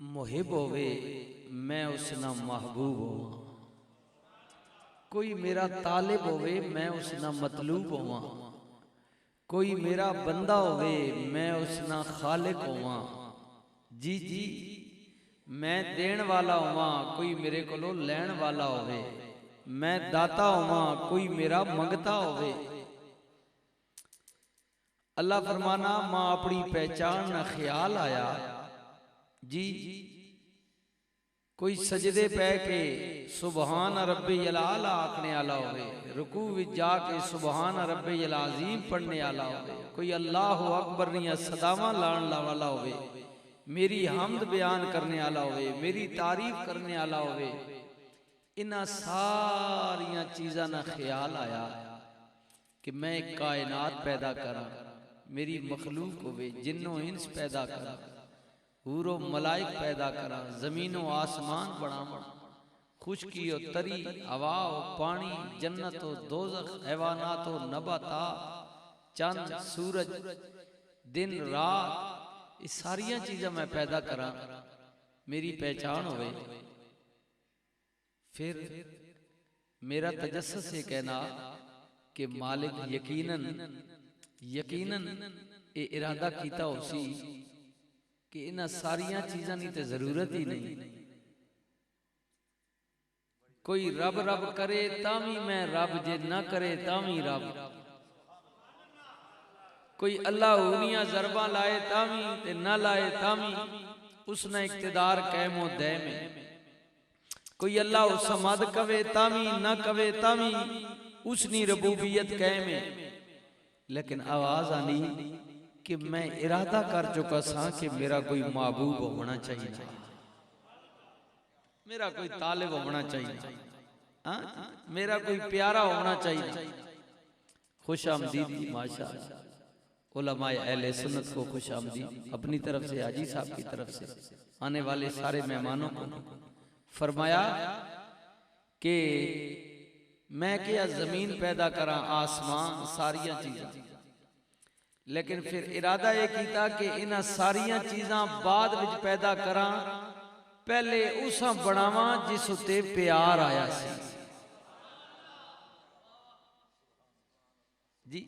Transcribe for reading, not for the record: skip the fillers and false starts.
मुहिब होवे मैं उस ना महबूब होवां, कोई मेरा तालिब होवे मैं उस ना मतलूब होवां, कोई मेरा बंदा होवे मैं उस ना खालिक होवां। जी जी मैं देण वाला होवां, कोई मेरे कोलों लैण वाला होवे, मैं दाता होवां, कोई मेरा मंगता होवे। अल्लाह फरमाना मां अपनी पहचान ना ख्याल आया जी। कोई सजदे पै के सुबहान रब्बी आला आखने आला होवे, रुकू विच जाके सुबहान रब्बी अजीम पढ़ने आला होवे, कोई अल्लाह अकबर निया सदावां लाण वाला होवे, मेरी हमद बयान करने आला होवे, मेरी तारीफ करने आला होवे। इन्हां सारियां चीज़ां ना ख्याल आया कि मैं एक कायनात पैदा करा, मेरी मखलूक होवे, जिन्नो इंस पैदा करा, हूरो मलाइक पैदा करा, जमीनो आसमान बनावा, खुशकी हो तरी, हवा हो पानी, जन्नत हो दोज़ख, हैवानात हो नबाता, चंद सूरज दिन रात, ये सारियां चीज़ां मैं पैदा करा, मेरी पहचान होवे। फिर मेरा तजस्सुस ये कहना कि मालिक यकीनन यकीनन ये इरादा कीता उसी कि इन्हां सारियां चीज़ां की तो जरूरत ही नहीं। कोई रब रब करे तावी मैं रब, जे ना करे तावी रब, कोई अल्लाह उनिया जरबा लाए तावी ते ना लाए तावी उसने इक्तदार कैमो दे में, कोई अल्लाह समद कवे तावी ना कवे तावी उसनी रबूबियत कैमे। लेकिन आवाज आनी कि मैं इरादा कर चुका सा कि मेरा कोई महबूब होना चाहिए, मेरा कोई तालिब होना चाहिए, मेरा कोई प्यारा होना चाहिए। खुश आमदीद माशाअल्लाह उलमाए अहले सुन्नत को खुश आमदीद अपनी तरफ से, हाजी साहब की तरफ से, आने वाले सारे मेहमानों को फरमाया कि मैं क्या जमीन पैदा करा, आसमान, सारिया चीज़ां, लेकिन फिर इरादा यह किया कि इन्हां सारिया चीज़ां बाद विच पैदा करा, पहले उसा बनावा जिस उत्ते प्यार आया सी। जी